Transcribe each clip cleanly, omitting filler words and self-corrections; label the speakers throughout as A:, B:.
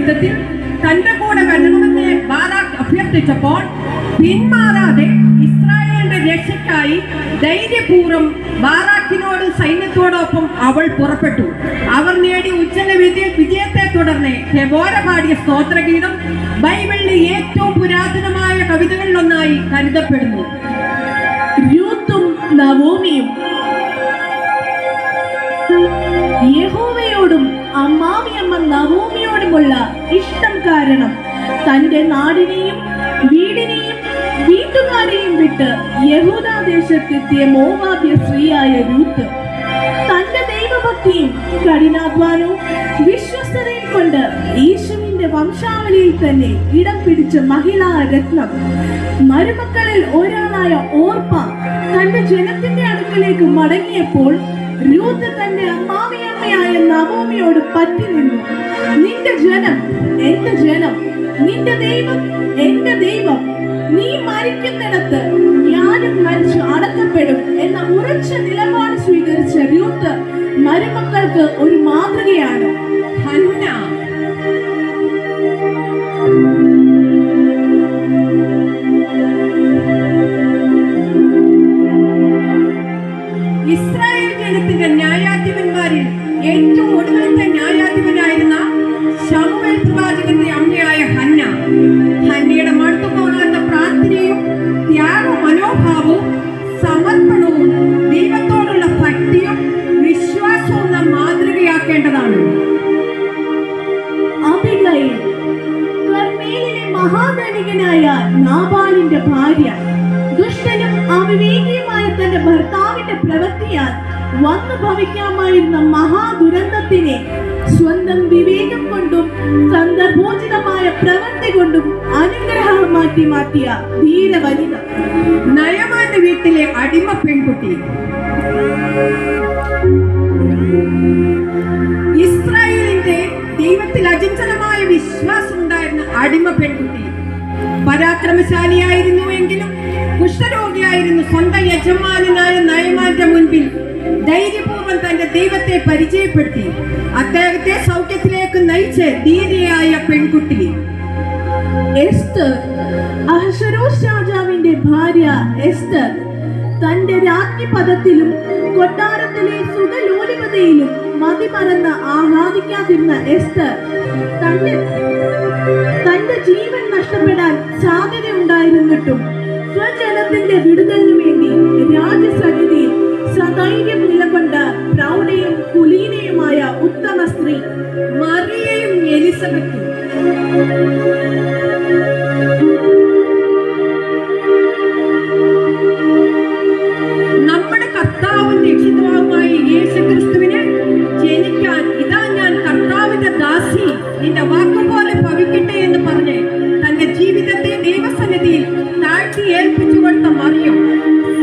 A: യുദ്ധത്തിൽ തന്റെ കൂടെ വരണമെന്ന് ബാറാക്ക് അഭ്യർത്ഥിച്ചപ്പോൾ പിന്മാറാതെ ഇസ്രായേലിന്റെ രക്ഷയ്ക്കായി ധൈര്യപൂർവ്വം ബാറാക്കിനോട് സൈന്യത്തോടൊപ്പം അവൾ പുറപ്പെട്ടു. അവർ നേടിയ ഉജ്ജ്വല വിജയത്തെ തുടർന്ന് ദെബോര പാടിയ സ്തോത്രഗീതം ബൈബിളിലെ ഏറ്റവും പുരാതനമായ കവിതകളിലൊന്നായി കരുതപ്പെടുന്നു.
B: രൂത്തും നവോമിയും. യഹോവയോടും അമ്മാവിയമ്മ നവോമിയോടുമുള്ള ഇഷ്ടം കാരണം തന്റെ നാടിനെയും വീടിനെയും വീട്ടുകാരെയും വിട്ട് യഹൂദാദേശത്തെത്തിയ മോവാബ്യ സ്ത്രീയായ രൂത്ത് തന്റെ ദൈവഭക്തിയും കഠിനാധ്വാനവും വിശ്വസ്തതയും കൊണ്ട് യേശുവിന്റെ വംശാവലിയിൽ തന്നെ ഇടം പിടിച്ച മഹിളാ രത്നം. മരുമക്കളിൽ ഒരാളായ ഓർപ്പ തന്റെ ജനത്തിന്റെ അടുക്കലേക്ക് മടങ്ങിയപ്പോൾ രൂത്ത് തന്റെ അമ്മാവിയമ്മയായ നവോമിയോട് പറ്റി നിന്നു. നിന്റെ ജനം എന്റെ ജനം, നിന്റെ ദൈവം എന്റെ ദൈവം. നീ മരിക്കുന്നിടത്ത് ഞാനും മരിച്ചു അടക്കപ്പെടും എന്ന ഉറച്ച നിലപാട് സ്വീകരിച്ച രൂത്ത് മരുമക്കൾക്ക് ഒരു മാതൃകയാണ്.
A: ഹന്ന ഇസ്രായേൽ ജനത്തിന്റെ ന്യായാധിപന്മാരിൽ ഏറ്റവും ഒടുവിലത്തെ ന്യായാധിപനായിരുന്ന ശമൂവേൽ പ്രവാചകന്റെ അമ്മയായ ഹന്ന. ഹന്നയുടെ മടുത്തുപോകാത്ത പ്രാർത്ഥനയും ത്യാഗ മനോഭാവവും സമർപ്പണവും ദൈവത്തോടുള്ള ഭക്തിയും വിശ്വാസവും നാം മാതൃകയാക്കേണ്ടതാണ്.
B: അബിഗയിൽ, കർമ്മേലിലെ മഹാധനികനായ നാബാലിന്റെ ഭാര്യ, ദുഷ്ടനും അവിവേകിയുമായ തന്റെ ഭർത്താവിന്റെ പ്രവൃത്തിയാൽ വന്നു ഭവിക്കാമായിരുന്ന മഹാദുരന്തത്തിനെ സ്വന്തം വിവേകം കൊണ്ടും സന്ദർഭോചിതമായ പ്രവൃത്തി കൊണ്ടും അനുഗ്രഹമാക്കി മാറ്റിയ ധീരവനിത.
A: നയമാന്റെ വീട്ടിലെ അടിമ പെൺകുട്ടി. ഇസ്രായേലിന്റെ ദൈവത്തിൽ അചഞ്ചലമായ വിശ്വാസം ഉണ്ടായിരുന്ന അടിമ പെൺകുട്ടി. പരാക്രമശാലിയായിരുന്നുവെങ്കിലും കുഷ്ഠരോഗിയായിരുന്നു. സ്വന്തം യജമാനായ നയമാന്റെ മുൻപിൽ ധൈര്യപൂർവ്വം തന്റെ ദൈവത്തെ പരിചയപ്പെടുത്തി അദ്ദേഹത്തെ സൗഖ്യത്തിലേക്ക് നയിച്ച് ധീരയായ പെൺകുട്ടി.
B: എസ്തർ, അഹശ്വേരോശ് രാജാവിന്റെ ഭാര്യ എസ്തർ, തന്റെ രാജ്ഞിപദത്തിലും കൊട്ടാരത്തിലെ സുഖലോലുപതയിലും മതിമറന്ന് ആഹ്ലാദിക്കാതിരുന്ന എസ്തർ തന്റെ ജീവൻ നഷ്ടപ്പെടാൻ സാധ്യതയുണ്ടായിരുന്നിട്ടും സ്വജനത്തിന്റെ വിടുതലിനു വേണ്ടി രാജസന്നിധിയിൽ സധൈര്യം നിലകൊണ്ട പ്രൗഢയും കുലീനയുമായ ഉത്തമ സ്ത്രീ
A: മറിയയും എലിസബത്തും. നമ്മുടെ കർത്താവും രക്ഷിതാവുമായ യേശുക്രിസ്തുവിനെ ജനിക്കാൻ ഇതാ ഞാൻ കർത്താവിന്റെ ദാസി, നിന്റെ വാക്കുപോലെ ഭവിക്കട്ടെ എന്ന് പറഞ്ഞ് തന്റെ ജീവിതത്തെ ദൈവസന്നിധിയിൽ താഴ്ത്തി ഏൽപ്പിച്ചു കൊടുത്ത മറിയം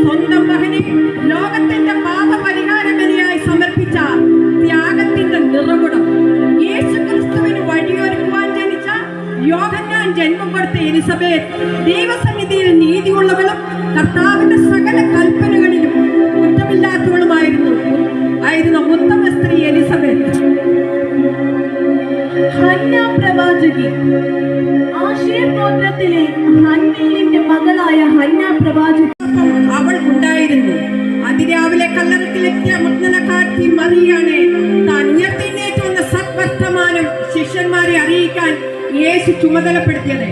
A: സ്വന്തം മകനെ ലോകത്തിന്റെ പാപപരിഹാര ബലിയായി സമർപ്പിച്ച ത്യാഗത്തിന്റെ നിറകുടം. യേശുക്രിസ്തുവിന് വഴിയൊരുക്കുവാൻ ജനിച്ച യോഹന്നാൻ ജന്മം കൊടുത്ത എലിസബത്ത് ദൈവസന്നിധിയിൽ നീതിയുള്ളവളും കർത്താവിന്റെ സകല കൽപ്പനകളിലും കുറ്റമില്ലാത്തവളുമായിരുന്നു ഉത്തമ സ്ത്രീ എലിസബത്ത്.
B: ഹന്ന പ്രവാചകി. ആശേർ ഗോത്രത്തിലെ ഹന്നേലിന്റെ മകളായ ഹന്ന പ്രവാചകി
A: അവൾ ഉണ്ടായിരുന്നു. അതിരാവിലെ കല്ലറക്കിലെത്തിയ മഗ്ദലക്കാരത്തി മറിയാണ് താൻ ഉയർത്തെഴുന്നേറ്റ് വന്ന സദ്വർത്തമാനം ശിഷ്യന്മാരെ അറിയിക്കാൻ യേശു ചുമതലപ്പെടുത്തിയത്.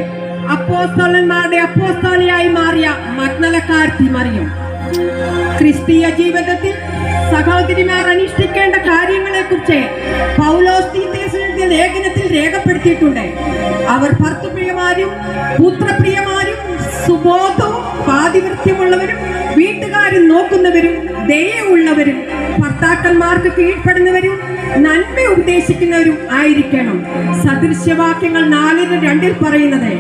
A: അപ്പോസ്തലന്മാരുടെ അപ്പോസ്തലയായി മാറിയ മഗ്ദലക്കാരത്തി മറിയം. ക്രിസ്തീയ ജീവിതത്തിൽ സഹോദരിമാർ അനുഷ്ഠിക്കേണ്ട കാര്യങ്ങളെ കുറിച്ച് പൗലോസ് തീത്തോസിന്റെ ലേഖനത്തിൽ രേഖപ്പെടുത്തിയിട്ടുണ്ട്. അവർ ഭർത്തൃപ്രിയമാരും പുത്രപ്രിയമാരും സുബോധവും പാതിവൃത്യമുള്ളവരും വീട്ടുകാരും നോക്കുന്നവരും ദയയുള്ളവരും ഭർത്താക്കന്മാർക്ക് കീഴ്പ്പെടുന്നവരും നന്മ ഉപദേശിക്കുന്നവരും ആയിരിക്കണം. സദൃശ്യവാക്യങ്ങൾ 4:2 പറയുന്നത്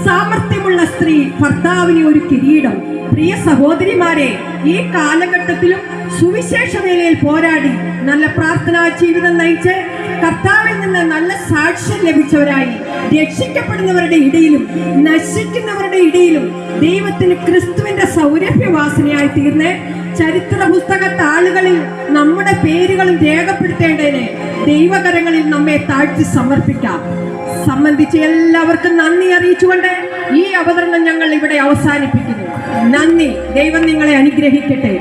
A: സാമർത്ഥ്യമുള്ള സ്ത്രീ ഭർത്താവിന് ഒരു കിരീടം. പ്രിയ സഹോദരിമാരെ, ഈ കാലഘട്ടത്തിലും സുവിശേഷ വേലയിൽ പോരാടി നല്ല പ്രാർത്ഥനാ ജീവിതം നയിച്ച് കർത്താവിൽ നിന്ന് നല്ല സാക്ഷ്യം ലഭിച്ചവരായി രക്ഷിക്കപ്പെടുന്നവരുടെ ഇടയിലും നശിക്കുന്നവരുടെ ഇടയിലും ദൈവത്തിന് ക്രിസ്തുവിന്റെ സൗരഭ്യവാസനയായി തീർന്ന് ചരിത്ര പുസ്തക താളുകളിൽ നമ്മുടെ പേരുകളും രേഖപ്പെടുത്തേണ്ടതിന് ദൈവകരങ്ങളിൽ നമ്മെ താഴ്ത്തി സമർപ്പിക്കാം. സംബന്ധിച്ച് എല്ലാവർക്കും നന്ദി അറിയിച്ചുകൊണ്ട് ഈ അവതരണം ഞങ്ങൾ ഇവിടെ അവസാനിപ്പിക്കുന്നു. നന്ദി. ദൈവം നിങ്ങളെ അനുഗ്രഹിക്കട്ടെ.